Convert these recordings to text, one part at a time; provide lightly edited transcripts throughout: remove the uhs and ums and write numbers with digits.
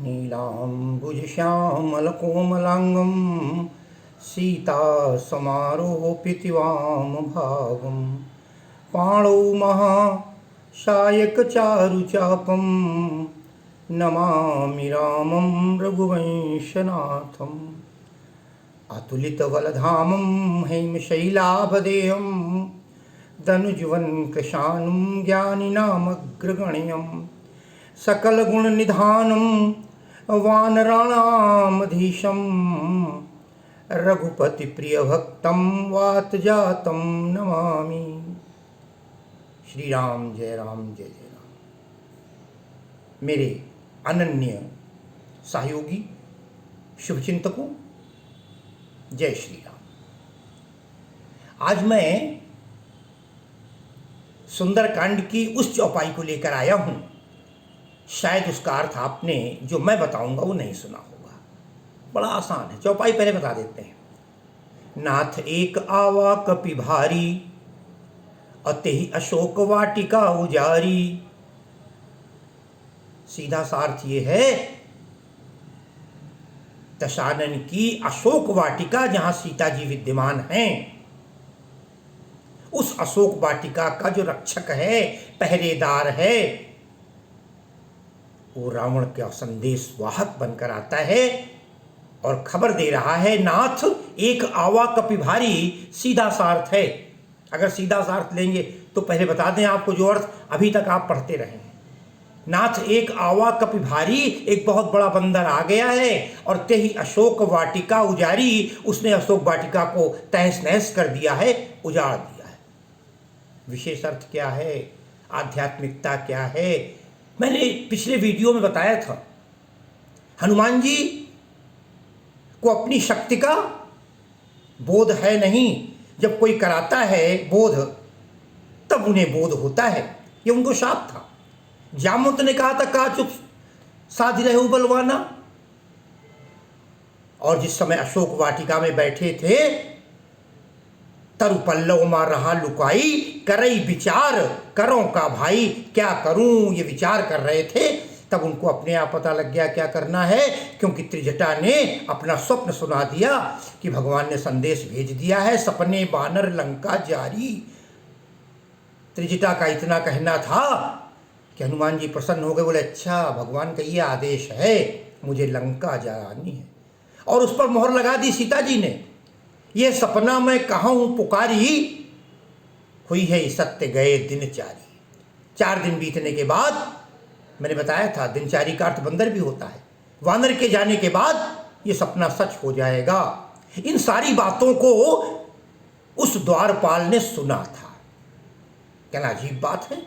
नीलाम्बुजश्यामलकोमलाङ्गं सीतासमारोपितवामभागं पाणौ महासायकचारुचापं नमामि रामं रघुवंशनाथम् अतुलितबलधामं हेमशैलाभदेहं दनुजुवनकृशानुं ज्ञानिनामग्रगण्यं सकलगुणनिधानं वानराणामधीशं रघुपतिप्रियभक्तं वातजातं नमामि। श्री राम जय राम जय जय राम। मेरे अनन्य सहयोगी शुभचिंतकों, जय श्री राम। आज मैं सुंदरकांड की उस चौपाई को लेकर आया हूं। शायद उसका अर्थ आपने जो मैं बताऊंगा वो नहीं सुना होगा। बड़ा आसान है, चौपाई पहले बता देते हैं। नाथ एक आवा कपि भारी, अतेहि अशोक वाटिका उजारी। सीधा सा अर्थ ये है, दशानन की अशोक वाटिका जहां सीता जी विद्यमान हैं, उस अशोक वाटिका का जो रक्षक है, पहरेदार है, वो रावण का संदेश वाहक बनकर आता है और खबर दे रहा है। नाथ एक आवा कपि भारी, सीधा सा अर्थ है। अगर सीधा सा अर्थ लेंगे तो पहले बता दें आपको जो अर्थ अभी तक आप पढ़ते रहे हैं। नाथ एक आवा कपि भारी, एक बहुत बड़ा बंदर आ गया है और तेहि अशोक वाटिका उजारी, उसने अशोक वाटिका को तहस नहस कर दिया है, उजाड़ दिया है। विशेष अर्थ क्या है, आध्यात्मिकता क्या है, मैंने पिछले वीडियो में बताया था। हनुमान जी को अपनी शक्ति का बोध है नहीं, जब कोई कराता है बोध तब उन्हें बोध होता है। ये उनको शाप था। जामवंत ने कहा था, कहा चुप साध रहे बलवाना। और जिस समय अशोक वाटिका में बैठे थे, तरु पल्लव मार रहा लुकाई, करई विचार करों का भाई, क्या करूं ये विचार कर रहे थे। तब उनको अपने आप पता लग गया क्या करना है, क्योंकि त्रिजटा ने अपना स्वप्न सुना दिया कि भगवान ने संदेश भेज दिया है, सपने बानर लंका जारी। त्रिजटा का इतना कहना था कि हनुमान जी प्रसन्न हो गए, बोले अच्छा भगवान का ये आदेश है, मुझे लंका जानी है। और उस पर मोहर लगा दी सीता जी ने। ये सपना मैं कहूँ पुकारी, हुई है सत्य गए दिनचारी। 4 दिन बीतने के बाद, मैंने बताया था दिनचारी का अर्थ बंदर भी होता है, वानर के जाने के बाद ये सपना सच हो जाएगा। इन सारी बातों को उस द्वारपाल ने सुना था। क्या अजीब बात है।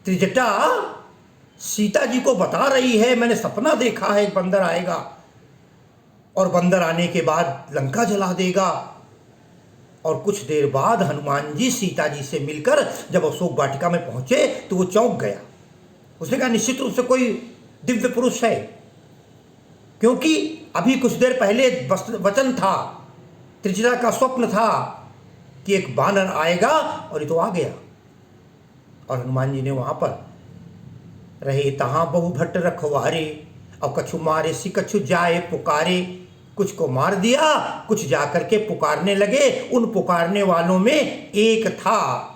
त्रिजटा सीता जी को बता रही है, मैंने सपना देखा है, एक बंदर आएगा और बंदर आने के बाद लंका जला देगा। और कुछ देर बाद हनुमान जी सीता जी से मिलकर जब अशोक वाटिका में पहुंचे तो वो चौंक गया। उसने कहा निश्चित रूप से कोई दिव्य पुरुष है, क्योंकि अभी कुछ देर पहले वचन था, त्रिजटा का स्वप्न था कि एक बानर आएगा और ये तो आ गया। और हनुमान जी ने वहां पर रहे तहां बहु भट्ट रखवारे, और कछु मारे सी कछु जाए पुकारे। कुछ को मार दिया, कुछ जाकर के पुकारने लगे। उन पुकारने वालों में एक था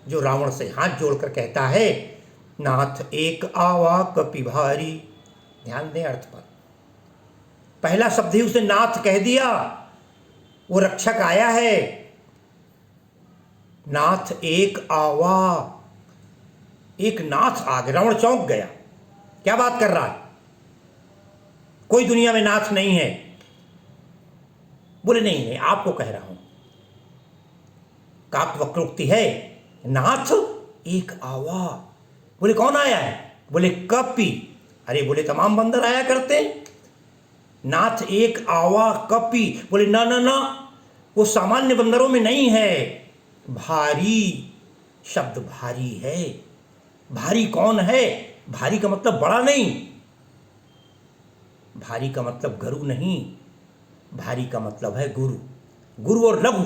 जो रावण से हाथ जोड़कर कहता है, नाथ एक आवा कपि भारी। ध्यान दें अर्थ पर। पहला शब्द ही उसने नाथ कह दिया, वो रक्षक आया है। नाथ एक आवा, एक नाथ आ गया। रावण चौंक गया, क्या बात कर रहा है, कोई दुनिया में नाथ नहीं है। बोले नहीं आपको कह रहा हूं, काक वक्रोक्ति है, नाथ एक आवा। बोले कौन आया है, बोले कपि। अरे बोले तमाम बंदर आया करते, नाथ एक आवा कपि। बोले ना ना ना, वो सामान्य बंदरों में नहीं है, भारी। शब्द भारी है। भारी कौन है, भारी का मतलब बड़ा नहीं, भारी का मतलब गरु नहीं, भारी का मतलब है गुरु। गुरु और लघु,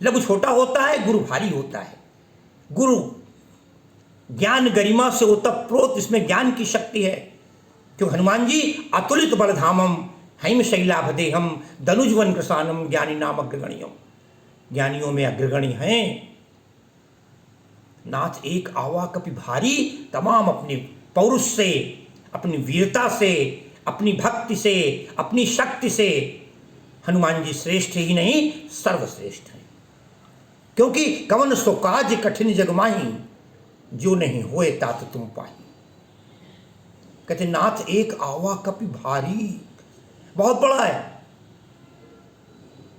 लघु छोटा होता है, गुरु भारी होता है। गुरु ज्ञान गरिमा से ओतप्रोत, इसमें ज्ञान की शक्ति है। क्योंकि हनुमान जी अतुलित बलधामम हैम शैलाभदेहम दनुजवन कृसानम ज्ञानी नाम अग्रगण्यम, ज्ञानियों में अग्रगणी हैं। नाथ एक आवा कपि भारी, तमाम अपने पौरुष से, अपनी वीरता से, अपनी भक्ति से, अपनी शक्ति से हनुमान जी श्रेष्ठ ही नहीं सर्वश्रेष्ठ हैं। क्योंकि कवन सो काज कठिन जग माही, जो नहीं होए तात तुम पाही। कहते नाथ एक आवा कपि भारी, बहुत बड़ा है,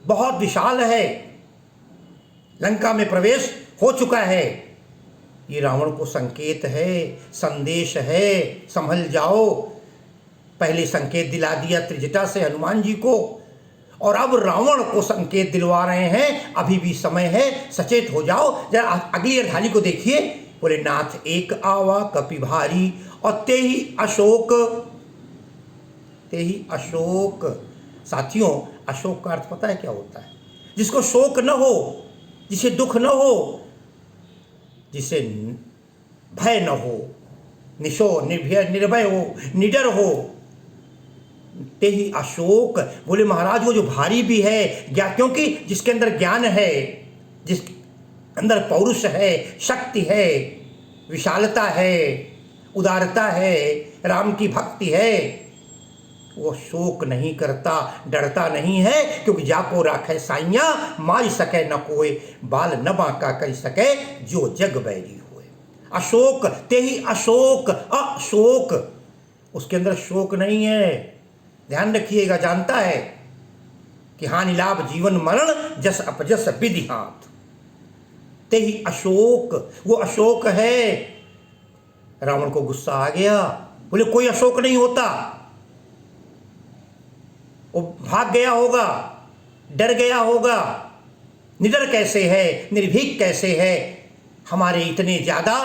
बहुत विशाल है, लंका में प्रवेश हो चुका है। ये रावण को संकेत है, संदेश है, संभल जाओ। पहले संकेत दिला दिया त्रिजटा से हनुमान जी को, और अब रावण को संकेत दिलवा रहे हैं, अभी भी समय है, सचेत हो जाओ। जरा अगली अर्धाली को देखिए। बोले नाथ एक आवा कपि भारी, और ते ही अशोक, ते ही अशोक। साथियों, अशोक का अर्थ पता है क्या होता है? जिसको शोक न हो, जिसे दुख न हो, जिसे भय न हो, निशो निर्भय निर्भय हो, निडर हो, ते ही अशोक। बोले महाराज वो जो भारी भी है, क्योंकि जिसके अंदर ज्ञान है, जिसके अंदर पौरुष है, शक्ति है, विशालता है, उदारता है, राम की भक्ति है, वो शोक नहीं करता, डरता नहीं है। क्योंकि जाको राखे साइया, मार सके न कोई, बाल न बांका कर सके, जो जग बैरी होए। अशोक, ते ही अशोक, अशोक, उसके अंदर शोक नहीं है। ध्यान रखिएगा, जानता है कि हानि लाभ जीवन मरण, जस अपजस विधि हाथ। ते ही अशोक, वो अशोक है। रावण को गुस्सा आ गया, बोले कोई अशोक नहीं होता, वो भाग गया होगा, डर गया होगा, निडर कैसे है, निर्भीक कैसे है, हमारे इतने ज्यादा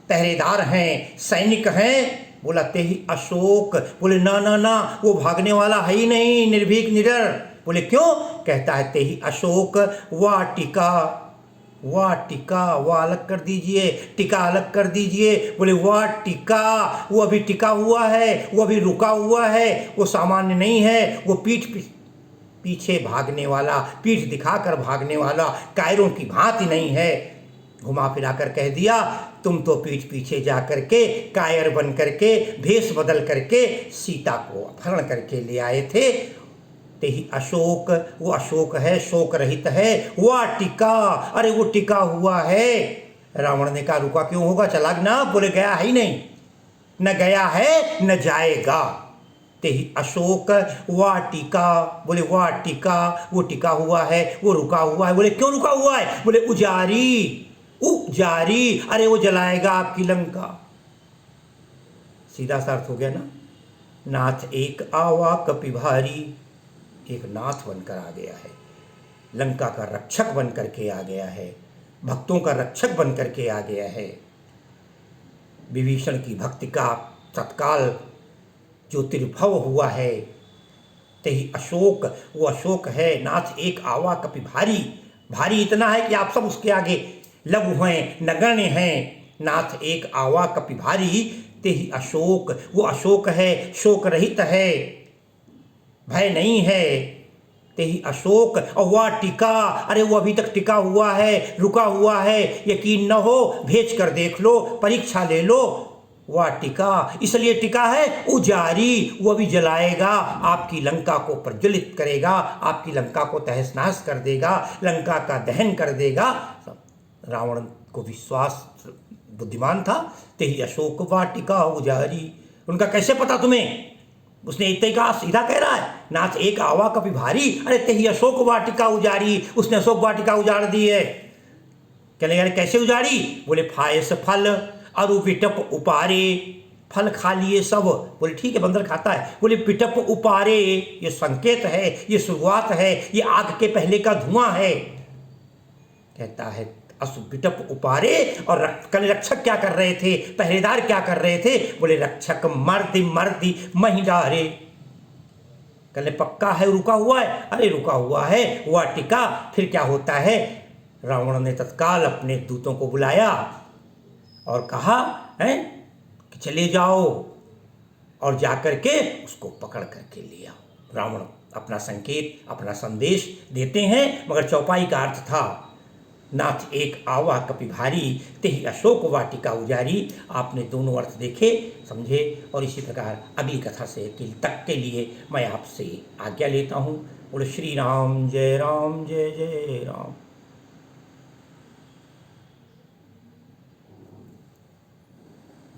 पहरेदार हैं, सैनिक हैं। बोला ते ही अशोक। बोले ना ना ना, वो भागने वाला है ही नहीं, निर्भीक निडर। बोले क्यों? कहता है ते ही अशोक वाटिका, वाटिका, वाह अलग कर दीजिए, टिका अलग कर दीजिए। बोले वाटिका, वो अभी टिका हुआ है, वो अभी रुका हुआ है, वो सामान्य नहीं है, वो पीछे भागने वाला, पीठ दिखाकर भागने वाला, कायरों की भांति नहीं है। घुमा फिरा कर कह दिया, तुम तो पीठ पीछे जा करके कायर बन करके, भेष बदल करके सीता को अपहरण करके ले आए थे। ते ही अशोक, वो अशोक है, शोक रहित है। वह टिका, अरे वो टिका हुआ है। रावण ने कहा रुका क्यों होगा, चला ना? बोले गया ही नहीं, न गया है न जाएगा। ते ही अशोक वह टिका। बोले वह टिका, वो टिका हुआ है, वो रुका हुआ है। बोले क्यों रुका हुआ है? बोले उजारी, उजारी, अरे वो जलाएगा आपकी लंका। सीधा सा अर्थ हो गया ना। नाथ एक आवा कपि भारी, एक नाथ बनकर आ गया है, लंका का रक्षक बन करके आ गया है, भक्तों का रक्षक बन करके आ गया है। विभीषण की भक्ति का तत्काल जो तिरभव हुआ है, ते ही अशोक, वो अशोक है। नाथ एक आवा कपि भारी, भारी इतना है कि आप सब उसके आगे लघु हैं, नगण्य हैं। नाथ एक आवा कपि भारी, ते ही अशोक, वो अशोक है, शोक रहित है, भय नहीं है। ते ही अशोक, और वह टिका, अरे वो अभी तक टिका हुआ है, रुका हुआ है। यकीन न हो भेज कर देख लो, परीक्षा ले लो, वह टिका। इसलिए टिका है उजारी, वो अभी जलाएगा, आपकी लंका को प्रज्वलित करेगा, आपकी लंका को तहस नहस कर देगा, लंका का दहन कर देगा। रावण को विश्वास, बुद्धिमान था। ते ही अशोक वाटिका उजारी। उनका कैसे पता तुम्हें? उसने इतने कहा, सीधा कह रहा है, नाथ एक आवा कपि भारी, अरे ते ही अशोक वाटिका उजारी। उसने अशोक वाटिका उजाड़ दी है। कहने यार कैसे उजाड़ी? बोले फायस फल अरु विटप उपारे, फल खा लिए सब। बोले ठीक है, बंदर खाता है। बोले पिटप उपारे, ये संकेत है, ये शुरुआत है, ये आग के पहले का धुआं है। कहता है असुपिटप उपारे। और कल रक्षक क्या कर रहे थे, पहरेदार क्या कर रहे थे? बोले रक्षक मर्दी मर्दी महिडारे। कल पक्का है रुका हुआ है, अरे रुका हुआ है, हुआ टिका। फिर क्या होता है? रावण ने तत्काल अपने दूतों को बुलाया और कहा है कि चले जाओ, और जाकर के उसको पकड़ करके ले आओ। रावण अपना संकेत, अपना संदेश देते हैं, मगर चौपाई का अर्थ था नाथ एक आवा कपि भारी, तेहि अशोक वाटिका उजारी। आपने दोनों अर्थ देखे, समझे, और इसी प्रकार अगली कथा से तक के लिए मैं आपसे आज्ञा लेता हूँ। बोलो श्री राम जय जय राम।